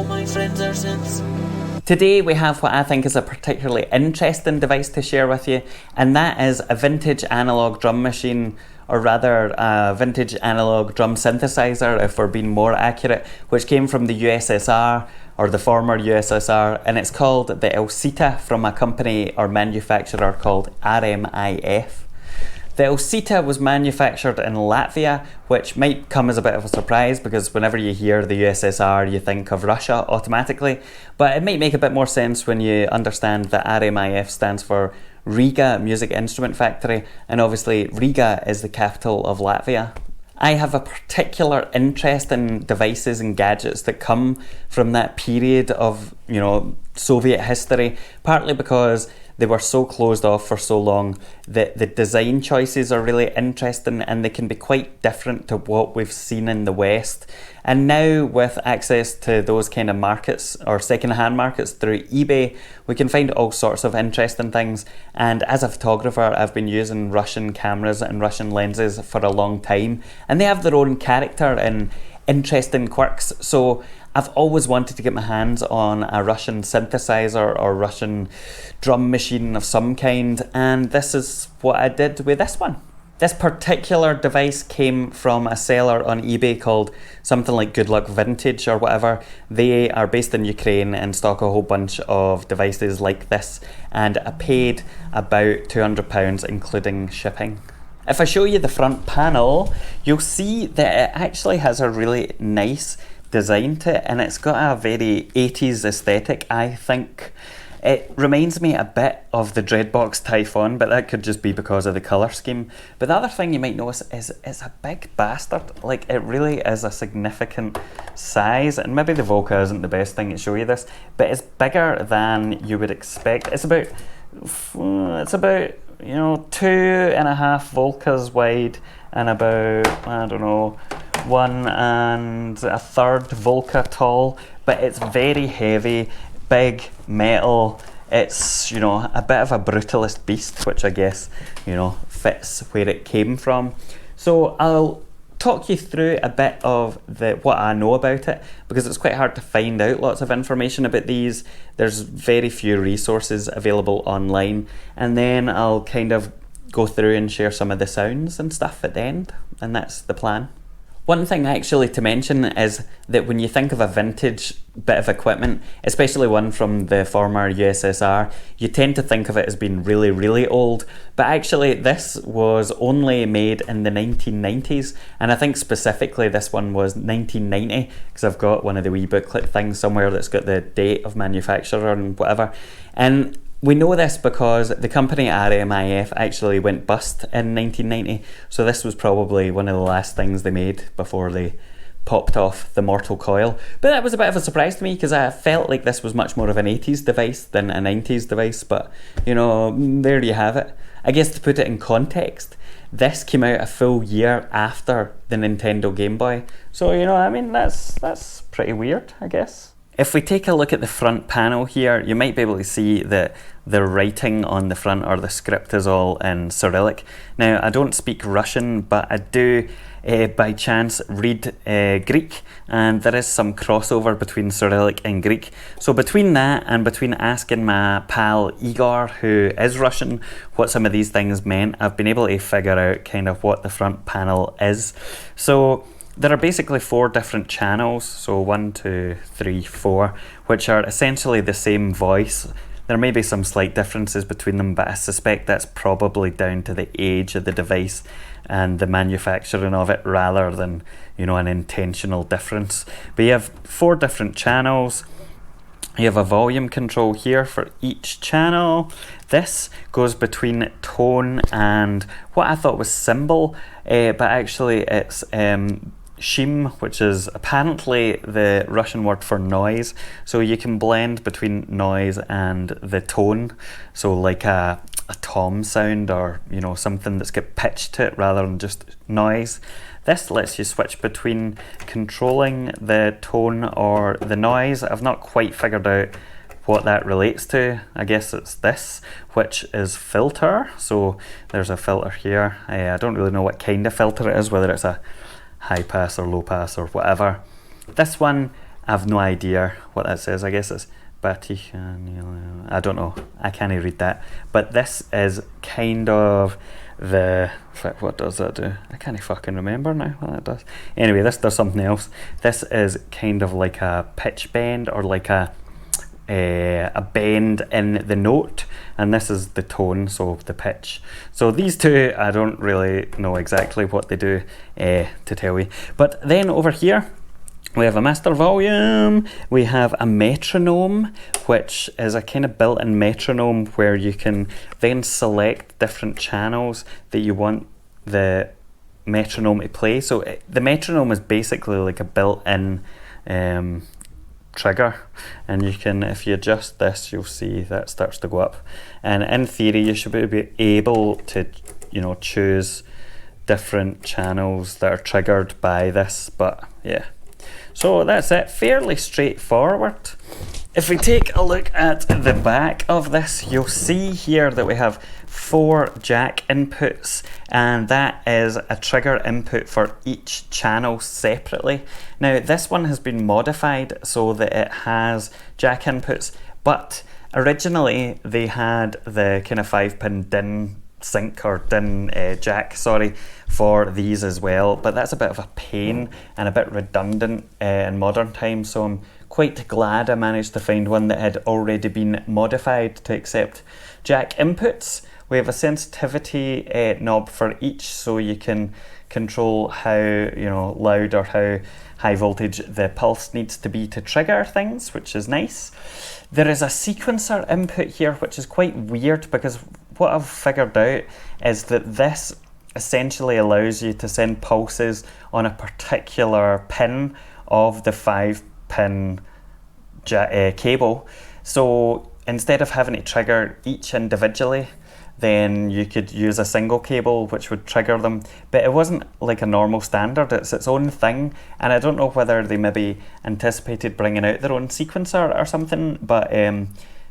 my friends are synths. Today we have what I think is a particularly interesting device to share with you, and that is a vintage analog drum machine, or rather a vintage analog drum synthesizer if we're being more accurate, which came from the USSR, or the former USSR, and it's called the Elsita from a company or manufacturer called RMIF. The Elsita was manufactured in Latvia, which might come as a bit of a surprise because whenever you hear the USSR you think of Russia automatically, but it might make a bit more sense when you understand that RMIF stands for Riga Music Instrument Factory, and obviously Riga is the capital of Latvia. I have a particular interest in devices and gadgets that come from that period of, Soviet history, partly because they were so closed off for so long that the design choices are really interesting and they can be quite different to what we've seen in the West. And now with access to those kind of markets or second-hand markets through eBay, we can find all sorts of interesting things. And as a photographer, I've been using Russian cameras and Russian lenses for a long time, and they have their own character and interesting quirks. So I've always wanted to get my hands on a Russian synthesizer or Russian drum machine of some kind, and this is what I did with this one. This particular device came from a seller on eBay called something like Good Luck Vintage or whatever. They are based in Ukraine and stock a whole bunch of devices like this, and I paid about £200 including shipping. If I show you the front panel, you'll see that it actually has a really nice design to it, and it's got a very 80s aesthetic, I think. It reminds me a bit of the Dreadbox Typhon, but that could just be because of the colour scheme. But the other thing you might notice is it's a big bastard. Like, it really is a significant size, and maybe the Volca isn't the best thing to show you this, but it's bigger than you would expect. It's about 2.5 Volcas wide and about, 1 1/3 Volca tall, but it's very heavy, big metal. It's, a bit of a brutalist beast, which I guess, fits where it came from. So I'll talk you through a bit of what I know about it, because it's quite hard to find out lots of information about these. There's very few resources available online, and then I'll kind of go through and share some of the sounds and stuff at the end, and that's the plan. One thing actually to mention is that when you think of a vintage bit of equipment, especially one from the former USSR, you tend to think of it as being really, really old. But actually this was only made in the 1990s, and I think specifically this one was 1990, because I've got one of the wee booklet things somewhere that's got the date of manufacturer and whatever. And we know this because the company RMIF actually went bust in 1990, so this was probably one of the last things they made before they popped off the mortal coil. But that was a bit of a surprise to me, because I felt like this was much more of an 80s device than a 90s device, but there you have it. I guess to put it in context, this came out a full year after the Nintendo Game Boy, so that's pretty weird, I guess. If we take a look at the front panel here, you might be able to see that the writing on the front, or the script, is all in Cyrillic. Now, I don't speak Russian, but I do by chance read Greek, and there is some crossover between Cyrillic and Greek. So between that and between asking my pal Igor, who is Russian, what some of these things meant, I've been able to figure out kind of what the front panel is. So there are basically 4 different channels, so 1, 2, 3, 4, which are essentially the same voice. There may be some slight differences between them, but I suspect that's probably down to the age of the device and the manufacturing of it, rather than, an intentional difference. But you have 4 different channels. You have a volume control here for each channel. This goes between tone and what I thought was cymbal, but actually it's shim, which is apparently the Russian word for noise. So you can blend between noise and the tone. So like a tom sound, or something that's got pitch to it rather than just noise. This lets you switch between controlling the tone or the noise. I've not quite figured out what that relates to. I guess it's this, which is filter. So there's a filter here. I don't really know what kind of filter it is, whether it's a high pass or low pass or whatever. This one I've no idea what that says. I guess it's batik. I don't know. I can't read that. But this is kind of the... What does that do? I can't fucking remember now what that does. Anyway, this does something else. This is kind of like a pitch bend, or like a bend in the note, and this is the tone, so the pitch. So these two, I don't really know exactly what they do to tell you. But then over here, we have a master volume, we have a metronome, which is a kind of built-in metronome where you can then select different channels that you want the metronome to play. So the metronome is basically like a built-in trigger, and you can, if you adjust this, you'll see that starts to go up. And in theory, you should be able to, you know, choose different channels that are triggered by this, but yeah. So that's it, fairly straightforward. If we take a look at the back of this, you'll see here that we have 4 jack inputs, and that is a trigger input for each channel separately. Now this one has been modified so that it has jack inputs, but originally they had the kind of 5-pin DIN sync, or DIN jack, sorry, for these as well, but that's a bit of a pain and a bit redundant in modern times, so I'm quite glad I managed to find one that had already been modified to accept jack inputs. We have a sensitivity knob for each, so you can control how, you know, loud or how high voltage the pulse needs to be to trigger things, which is nice. There is a sequencer input here, which is quite weird, because what I've figured out is that this essentially allows you to send pulses on a particular pin of the 5-pin cable. So instead of having to trigger each individually, then you could use a single cable which would trigger them. But it wasn't like a normal standard, it's its own thing, and I don't know whether they maybe anticipated bringing out their own sequencer or something, but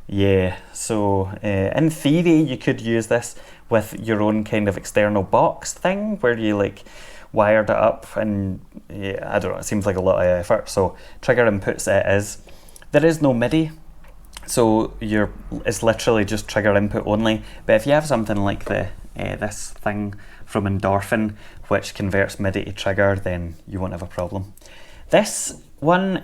yeah, so in theory you could use this with your own kind of external box thing where you like wired it up, and yeah, I don't know, it seems like a lot of effort. So trigger inputs it is. There is no MIDI, so it's literally just trigger input only. But if you have something like this thing from Endorphin, which converts MIDI to trigger, then you won't have a problem. This one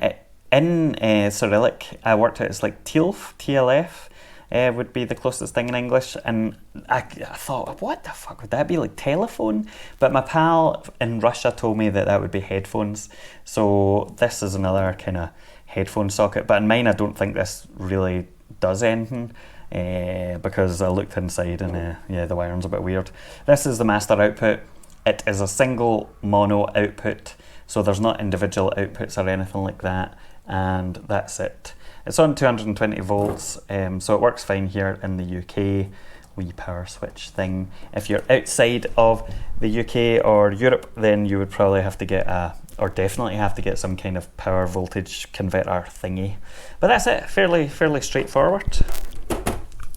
in Cyrillic, I worked out it's like TLF would be the closest thing in English, and I thought, what the fuck would that be, like telephone? But my pal in Russia told me that would be headphones, so this is another kind of headphone socket, but in mine I don't think this really does anything, because I looked inside and yeah, the wiring's a bit weird. This is the master output. It is a single mono output, so there's not individual outputs or anything like that, and that's it. It's on 220 volts, so it works fine here in the UK, wee power switch thing. If you're outside of the UK or Europe, then you would probably have to get or definitely have to get some kind of power voltage converter thingy. But that's it, fairly straightforward.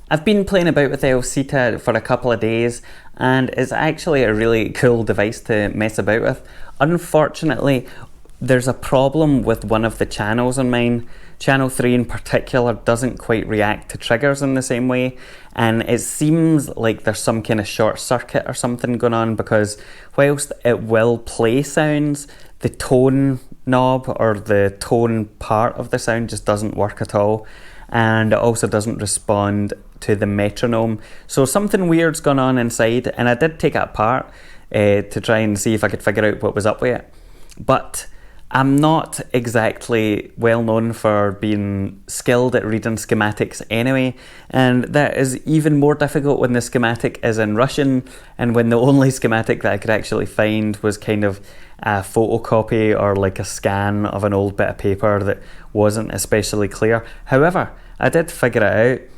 I've been playing about with the Elsita for a couple of days, and it's actually a really cool device to mess about with. Unfortunately, there's a problem with one of the channels on mine. Channel 3 in particular doesn't quite react to triggers in the same way, and it seems like there's some kind of short circuit or something going on, because whilst it will play sounds, the tone knob or the tone part of the sound just doesn't work at all, and it also doesn't respond to the metronome. So something weird's gone on inside, and I did take it apart to try and see if I could figure out what was up with it. But I'm not exactly well known for being skilled at reading schematics anyway, and that is even more difficult when the schematic is in Russian, and when the only schematic that I could actually find was kind of a photocopy or like a scan of an old bit of paper that wasn't especially clear. However, I did figure it out,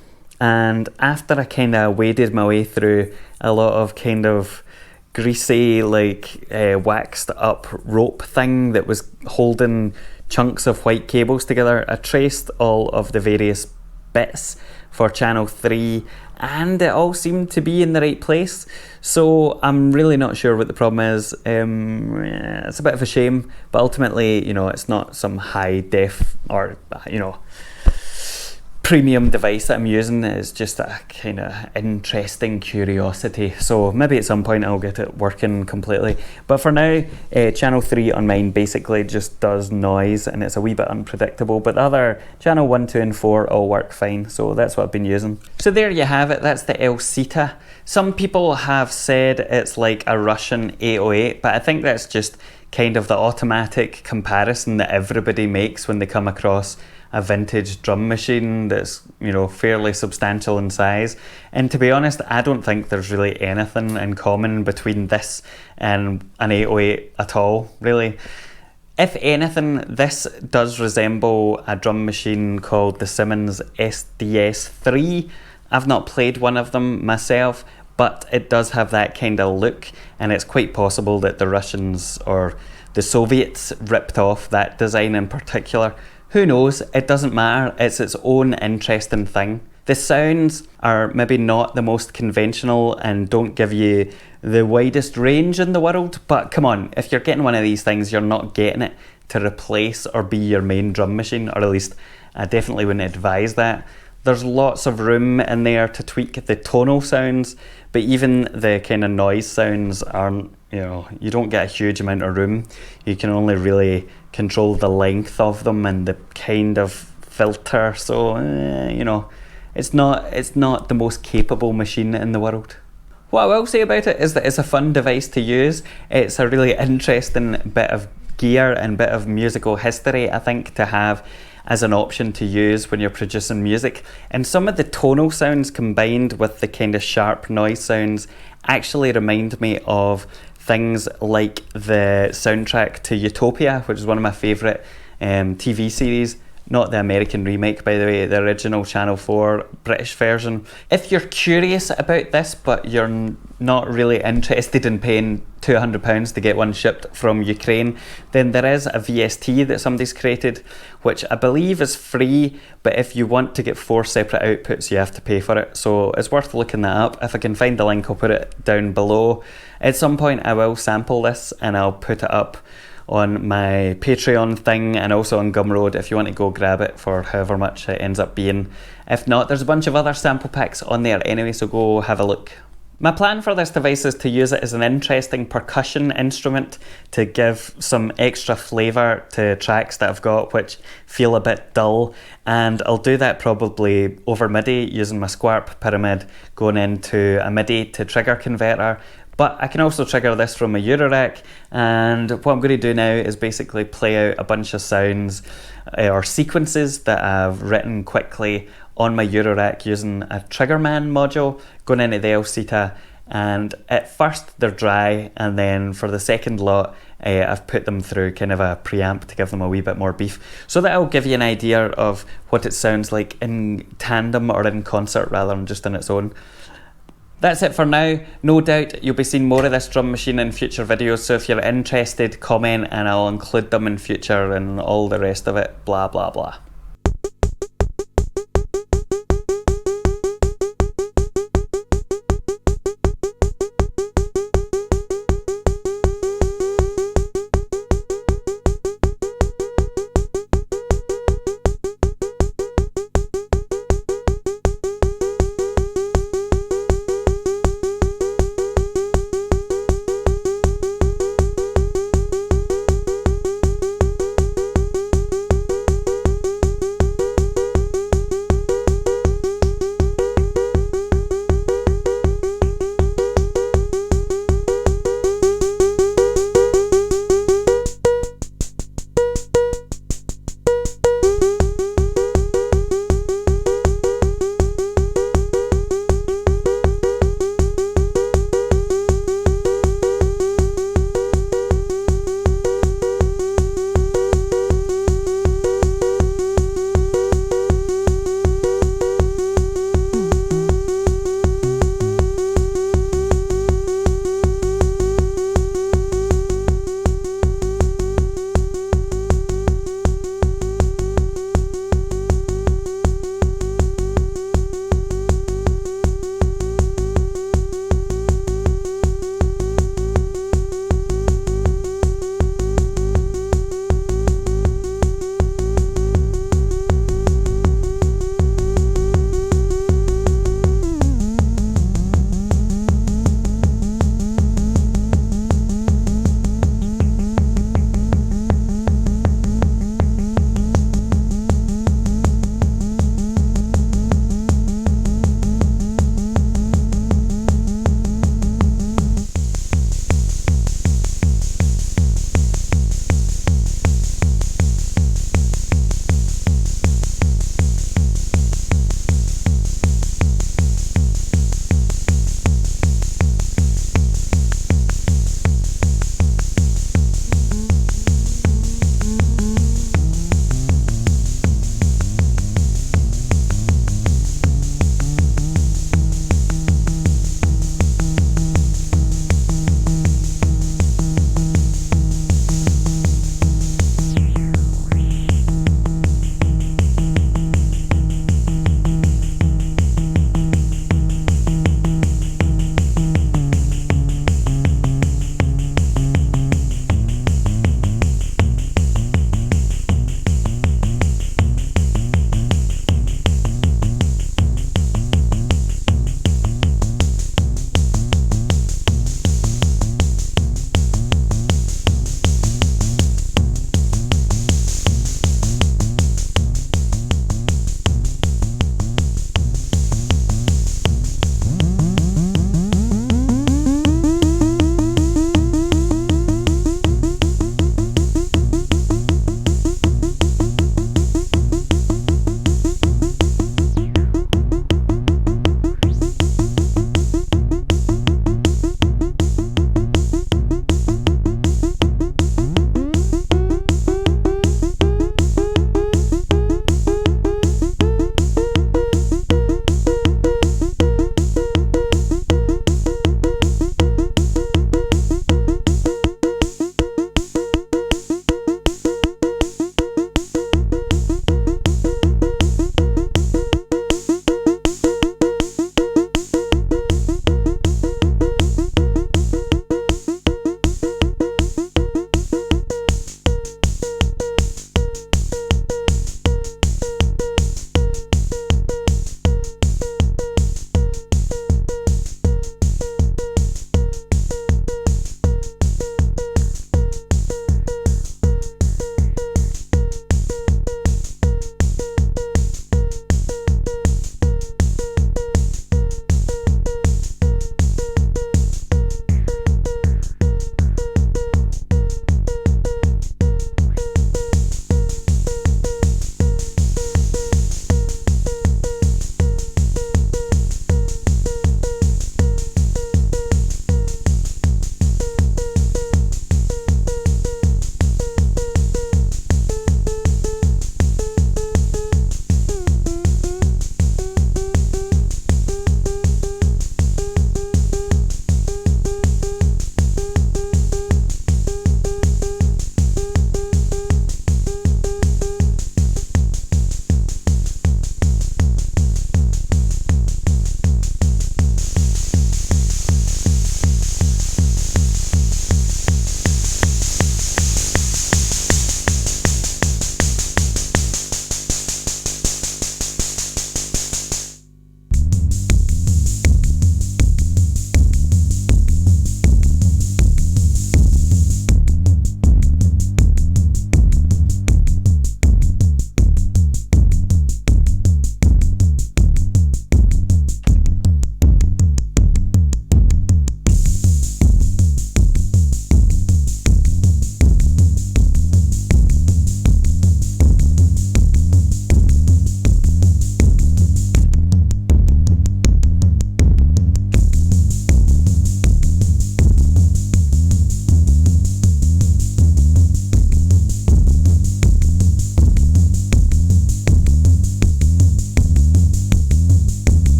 and after I kind of waded my way through a lot of kind of greasy, like waxed up rope thing that was holding chunks of white cables together, I traced all of the various bits for channel 3, and it all seemed to be in the right place. So I'm really not sure what the problem is. It's a bit of a shame, but ultimately, you know, it's not some high def or, you know, premium device that I'm using. Is just a kind of interesting curiosity, so maybe at some point I'll get it working completely, but for now channel 3 on mine basically just does noise and it's a wee bit unpredictable, but the other channel 1, 2 and 4 all work fine, so that's what I've been using. So there you have it, that's the Elsita. Some people have said it's like a Russian 808, but I think that's just kind of the automatic comparison that everybody makes when they come across a vintage drum machine that's, you know, fairly substantial in size. And to be honest, I don't think there's really anything in common between this and an 808 at all, really. If anything, this does resemble a drum machine called the Simmons SDS3. I've not played one of them myself, but it does have that kind of look, and it's quite possible that the Russians or the Soviets ripped off that design in particular. Who knows? It doesn't matter. It's its own interesting thing. The sounds are maybe not the most conventional and don't give you the widest range in the world, but come on, if you're getting one of these things, you're not getting it to replace or be your main drum machine, or at least I definitely wouldn't advise that. There's lots of room in there to tweak the tonal sounds, but even the kind of noise sounds aren't, you know, you don't get a huge amount of room. You can only really control the length of them and the kind of filter, so you know, it's not the most capable machine in the world. What I will say about it is that it's a fun device to use. It's a really interesting bit of gear and bit of musical history, I think, to have as an option to use when you're producing music. And some of the tonal sounds combined with the kind of sharp noise sounds actually remind me of things like the soundtrack to Utopia, which is one of my favourite TV series. Not the American remake, by the way, the original Channel 4 British version. If you're curious about this, but you're not really interested in paying £200 to get one shipped from Ukraine, then there is a VST that somebody's created, which I believe is free, but if you want to get 4 separate outputs, you have to pay for it. So it's worth looking that up. If I can find the link, I'll put it down below. At some point, I will sample this and I'll put it up on my Patreon thing and also on Gumroad if you want to go grab it for however much it ends up being. If not, there's a bunch of other sample packs on there anyway, so go have a look. My plan for this device is to use it as an interesting percussion instrument to give some extra flavour to tracks that I've got which feel a bit dull, and I'll do that probably over MIDI using my Squarp pyramid going into a MIDI to trigger converter. But I can also trigger this from a Eurorack, and what I'm going to do now is basically play out a bunch of sounds or sequences that I've written quickly on my Eurorack using a Triggerman module going into the Elsita. And at first they're dry, and then for the second lot I've put them through kind of a preamp to give them a wee bit more beef, so that'll give you an idea of what it sounds like in tandem or in concert rather than just on its own. That's it for now. No doubt you'll be seeing more of this drum machine in future videos, so if you're interested, comment and I'll include them in future and all the rest of it, blah blah blah.